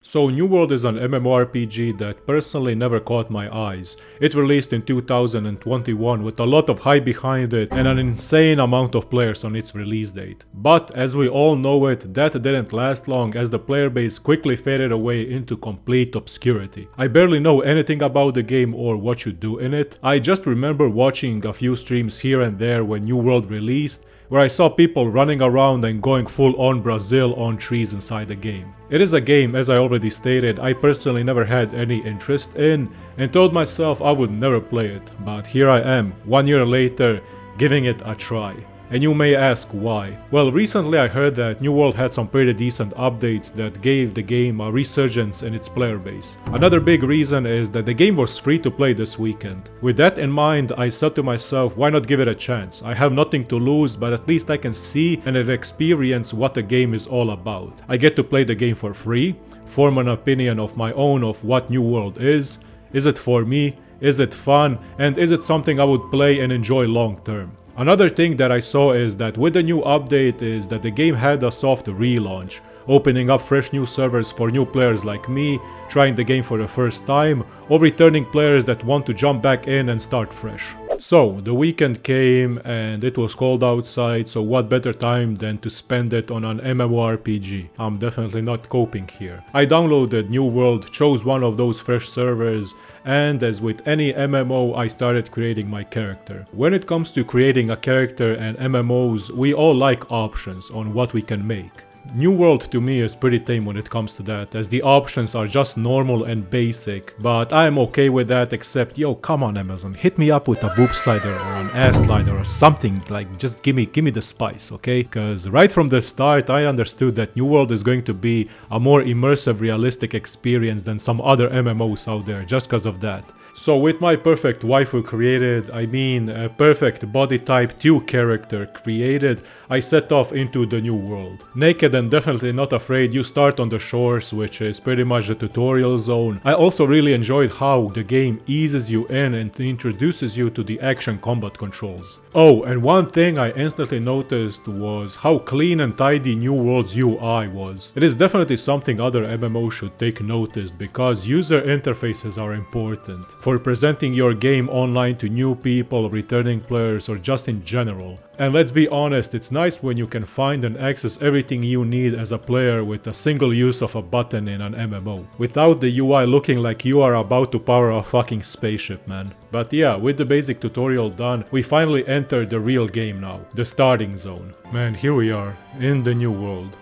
So New World is an MMORPG that personally never caught my eyes. It released in 2021 with a lot of hype behind it and an insane amount of players on its release date. But as we all know it, that didn't last long as the player base quickly faded away into complete obscurity. I barely know anything about the game or what you do in it. I just remember watching a few streams here and there when New World released, where I saw people running around and going full on Brazil on trees inside the game. It is a game, as I already stated, I personally never had any interest in and told myself I would never play it, but here I am, 1 year later, giving it a try. And you may ask why. Well, recently I heard that New World had some pretty decent updates that gave the game a resurgence in its player base. Another big reason is that the game was free to play this weekend. With that in mind, I said to myself, why not give it a chance? I have nothing to lose, but at least I can see and experience what the game is all about. I get to play the game for free, form an opinion of my own of what New World is it for me, is it fun, and is it something I would play and enjoy long term? Another thing that I saw is that with the new update is that the game had a soft relaunch, opening up fresh new servers for new players like me, trying the game for the first time, or returning players that want to jump back in and start fresh. So, the weekend came and it was cold outside, so what better time than to spend it on an MMORPG? I'm definitely not coping here. I downloaded New World, chose one of those fresh servers, and as with any MMO, I started creating my character. When it comes to creating a character and MMOs, we all like options on what we can make. New World to me is pretty tame when it comes to that, as the options are just normal and basic, but I am okay with that, except yo, come on Amazon, hit me up with a boob slider or an ass slider or something, like just give me the spice, okay? Cause right from the start I understood that New World is going to be a more immersive, realistic experience than some other MMOs out there, just cause of that. So with my perfect waifu created, I mean a perfect body type 2 character created, I set off into the new world. Naked and definitely not afraid, you start on the shores, which is pretty much the tutorial zone. I also really enjoyed how the game eases you in and introduces you to the action combat controls. Oh, and one thing I instantly noticed was how clean and tidy New World's UI was. It is definitely something other MMOs should take notice because user interfaces are important for presenting your game online to new people, returning players, or just in general. And let's be honest, it's nice when you can find and access everything you need as a player with a single use of a button in an MMO, without the UI looking like you are about to power a fucking spaceship, man. But yeah, with the basic tutorial done, we finally enter the real game now, the starting zone. Man, here we are, in the new world.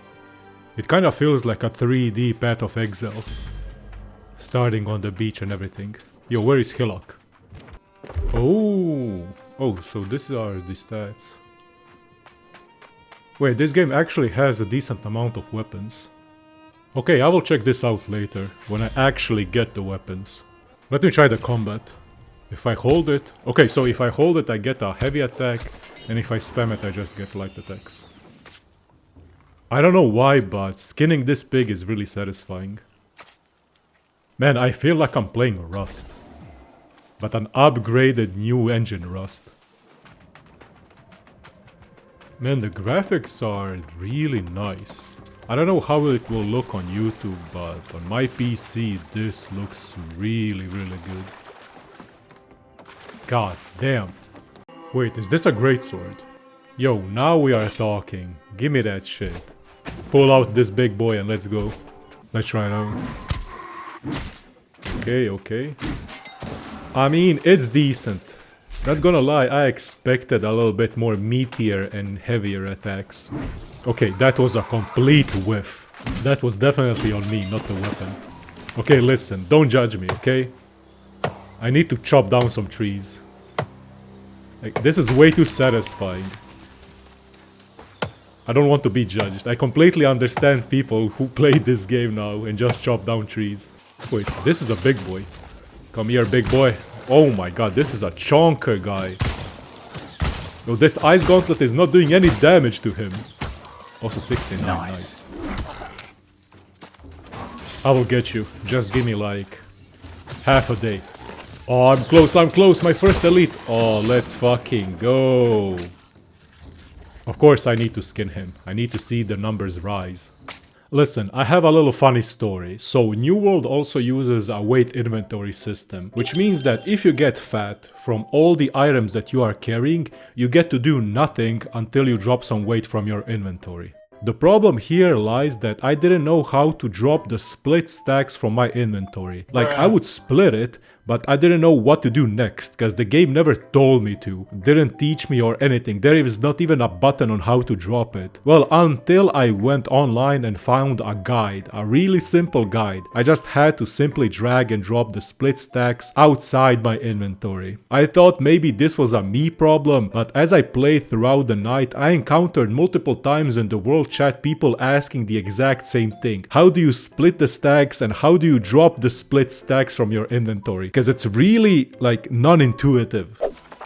It kinda feels like a 3D Path of Exile. Starting on the beach and everything. Yo, where is Hillock? Oh, so these are the stats. Wait, this game actually has a decent amount of weapons. Okay, I will check this out later, when I actually get the weapons. Let me try the combat. If I hold it... Okay, so if I hold it I get a heavy attack, and if I spam it I just get light attacks. I don't know why, but skinning this pig is really satisfying. Man, I feel like I'm playing Rust. But an upgraded new engine Rust. Man, the graphics are really nice. I don't know how it will look on YouTube, but on my PC this looks really good. God damn. Wait, is this a greatsword? Yo, now we are talking. Give me that shit. Pull out this big boy and let's go. Let's try it out. Okay. I mean, it's decent. Not gonna lie, I expected a little bit more meatier and heavier attacks. Okay, that was a complete whiff. That was definitely on me, not the weapon. Okay, listen, don't judge me, okay? I need to chop down some trees. Like, this is way too satisfying. I don't want to be judged. I completely understand people who play this game now and just chop down trees. Wait, this is a big boy. Come here, big boy. Oh my god, this is a chonker guy. No, this ice gauntlet is not doing any damage to him. Also 69, nice. I will get you. Just give me like half a day. Oh, I'm close, my first elite. Oh, let's fucking go. Of course I need to skin him. I need to see the numbers rise. Listen, I have a little funny story. So New World also uses a weight inventory system, which means that if you get fat from all the items that you are carrying, you get to do nothing until you drop some weight from your inventory. The problem here lies that I didn't know how to drop the split stacks from my inventory. Like, I would split it, but I didn't know what to do next, because the game never told me to, didn't teach me or anything. There is not even a button on how to drop it. Well, until I went online and found a guide, a really simple guide. I just had to simply drag and drop the split stacks outside my inventory. I thought maybe this was a me problem, but as I played throughout the night, I encountered multiple times in the world chat people asking the exact same thing. How do you split the stacks and how do you drop the split stacks from your inventory? Because it's really like non-intuitive.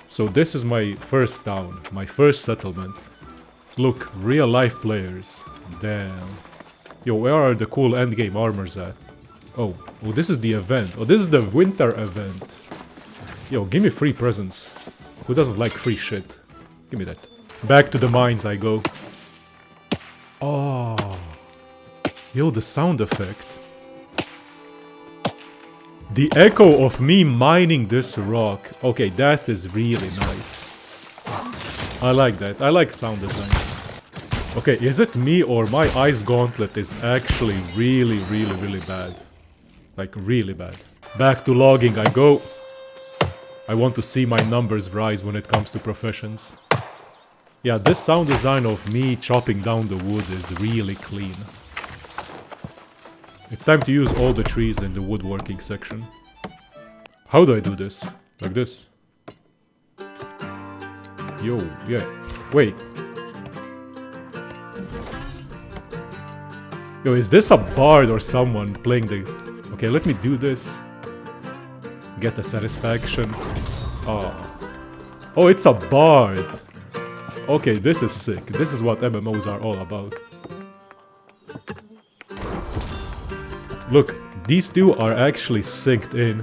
So this is my first town, my first settlement. Look, real life players. Damn. Yo, where are the cool endgame armors at? Oh, this is the event. Oh, this is the winter event. Yo, give me free presents. Who doesn't like free shit? Give me that. Back to the mines I go. Oh. Yo, the sound effect. The echo of me mining this rock. Okay, that is really nice. I like that. I like sound designs. Okay, is it me or my ice gauntlet is actually really bad? Like, really bad. Back to logging I go. I want to see my numbers rise when it comes to professions. Yeah, this sound design of me chopping down the wood is really clean. It's time to use all the trees in the woodworking section. How do I do this? Like this? Yo, yeah. Wait. Yo, is this a bard or someone playing the... Okay, let me do this. Get the satisfaction. Oh. Oh, it's a bard. Okay, this is sick. This is what MMOs are all about. Look, these two are actually synced in.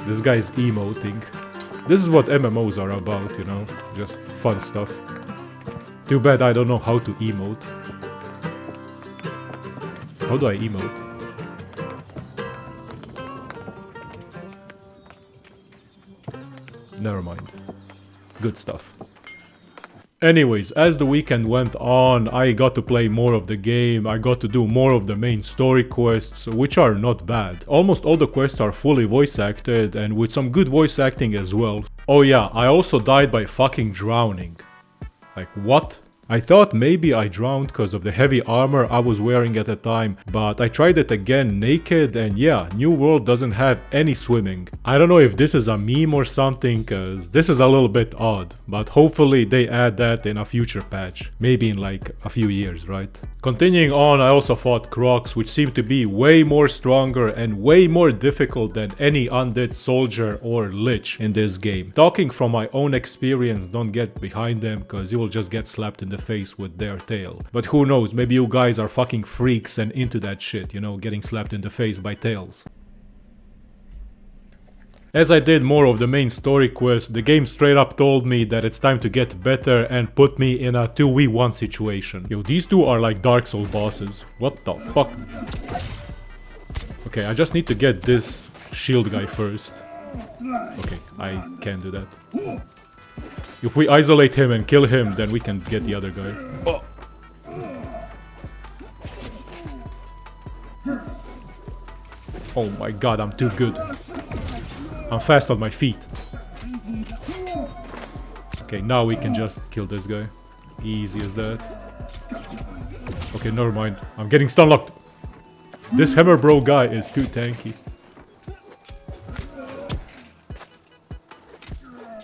This guy is emoting. This is what MMOs are about, you know? Just fun stuff. Too bad I don't know how to emote. How do I emote? Never mind. Good stuff. Anyways, as the weekend went on, I got to play more of the game, I got to do more of the main story quests, which are not bad. Almost all the quests are fully voice acted and with some good voice acting as well. Oh yeah, I also died by fucking drowning. Like, what? I thought maybe I drowned because of the heavy armor I was wearing at the time, but I tried it again naked and yeah, New World doesn't have any swimming. I don't know if this is a meme or something, cause this is a little bit odd, but hopefully they add that in a future patch. Maybe in like a few years, right? Continuing on, I also fought Crocs, which seemed to be way more stronger and way more difficult than any undead soldier or lich in this game. Talking from my own experience, don't get behind them, cause you will just get slapped in the face with their tail. But who knows, maybe you guys are fucking freaks and into that shit, you know, getting slapped in the face by tails. As I did more of the main story quest, the game straight up told me that it's time to get better and put me in a 2v1 situation. Yo, these two are like Dark Souls bosses. What the fuck? Okay, I just need to get this shield guy first. Okay, I can't do that. If we isolate him and kill him, then we can get the other guy. Oh. Oh my god, I'm too good. I'm fast on my feet. Okay, now we can just kill this guy. Easy as that. Okay, never mind. I'm getting stun locked. This hammer bro guy is too tanky.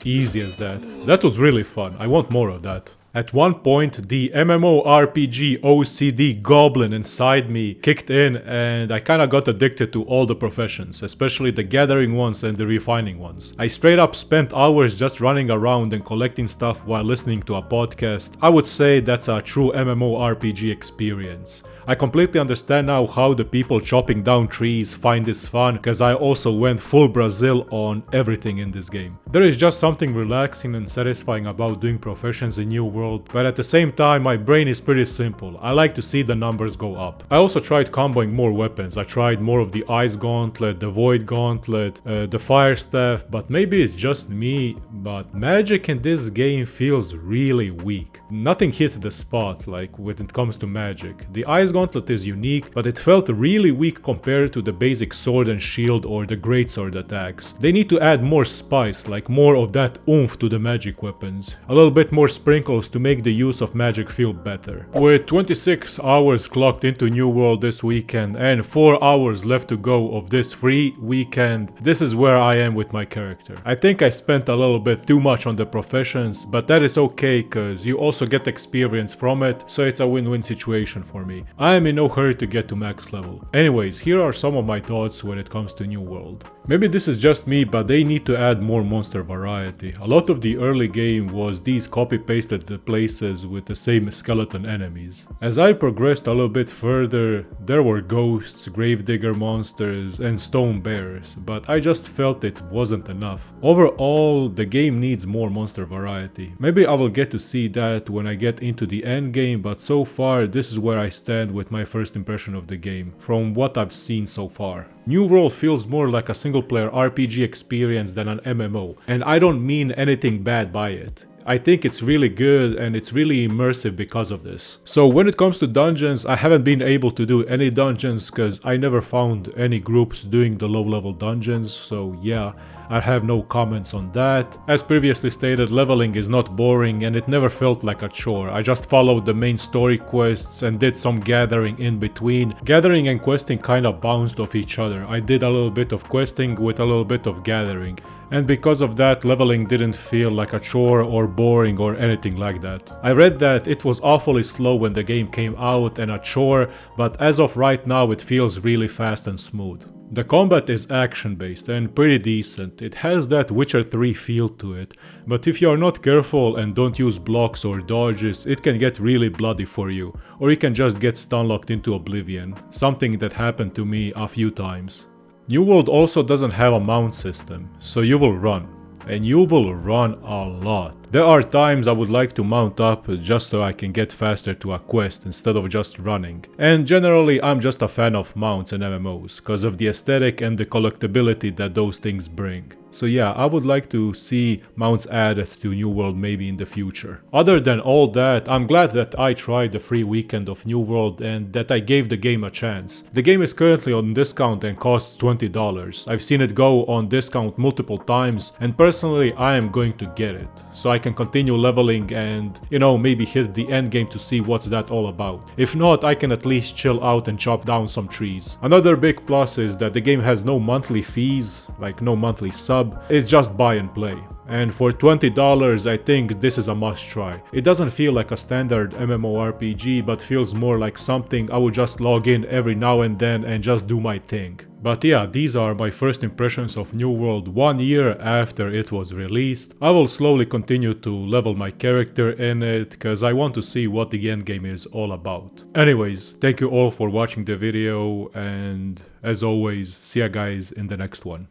Easy as that. That was really fun. I want more of that. At one point, the MMORPG OCD goblin inside me kicked in and I kinda got addicted to all the professions, especially the gathering ones and the refining ones. I straight up spent hours just running around and collecting stuff while listening to a podcast. I would say that's a true MMORPG experience. I completely understand now how the people chopping down trees find this fun, cause I also went full Brazil on everything in this game. There is just something relaxing and satisfying about doing professions in New World, but at the same time my brain is pretty simple. I like to see the numbers go up. I also tried comboing more weapons. I tried more of the Ice Gauntlet, the Void Gauntlet, the Fire Staff, but maybe it's just me, but magic in this game feels really weak. Nothing hit the spot like when it comes to magic. The Ice Gauntlet is unique, but it felt really weak compared to the basic sword and shield or the greatsword attacks. They need to add more spice, like more of that oomph to the magic weapons. A little bit more sprinkles to make the use of magic feel better. With 26 hours clocked into New World this weekend and 4 hours left to go of this free weekend, this is where I am with my character. I think I spent a little bit too much on the professions, but that is okay cause you also get experience from it, so it's a win-win situation for me. I am in no hurry to get to max level. Anyways, here are some of my thoughts when it comes to New World. Maybe this is just me, but they need to add more monster variety. A lot of the early game was these copy-pasted places with the same skeleton enemies. As I progressed a little bit further, there were ghosts, gravedigger monsters, and stone bears, but I just felt it wasn't enough. Overall, the game needs more monster variety. Maybe I will get to see that when I get into the end game, but so far this is where I stand with my first impression of the game, from what I've seen so far. New World feels more like a single player RPG experience than an MMO, and I don't mean anything bad by it. I think it's really good and it's really immersive because of this. So when it comes to dungeons, I haven't been able to do any dungeons because I never found any groups doing the low level dungeons, so yeah, I have no comments on that. As previously stated, leveling is not boring and it never felt like a chore. I just followed the main story quests and did some gathering in between. Gathering and questing kind of bounced off each other. I did a little bit of questing with a little bit of gathering. And because of that, leveling didn't feel like a chore or boring or anything like that. I read that it was awfully slow when the game came out and a chore, but as of right now it feels really fast and smooth. The combat is action based and pretty decent. It has that Witcher 3 feel to it, but if you are not careful and don't use blocks or dodges, it can get really bloody for you, or you can just get stun locked into oblivion, something that happened to me a few times. New World also doesn't have a mount system, so you will run. And you will run a lot. There are times I would like to mount up just so I can get faster to a quest instead of just running. And generally I'm just a fan of mounts and MMOs, because of the aesthetic and the collectability that those things bring. So yeah, I would like to see mounts added to New World maybe in the future. Other than all that, I'm glad that I tried the free weekend of New World and that I gave the game a chance. The game is currently on discount and costs $20. I've seen it go on discount multiple times and personally I am going to get it. So I can continue leveling and, you know, maybe hit the end game to see what's that all about. If not, I can at least chill out and chop down some trees. Another big plus is that the game has no monthly fees, like no monthly sub. It's just buy and play. And for $20, I think this is a must try. It doesn't feel like a standard MMORPG, but feels more like something I would just log in every now and then and just do my thing. But yeah, these are my first impressions of New World 1 year after it was released. I will slowly continue to level my character in it, cause I want to see what the endgame is all about. Anyways, thank you all for watching the video, and as always, see ya guys in the next one.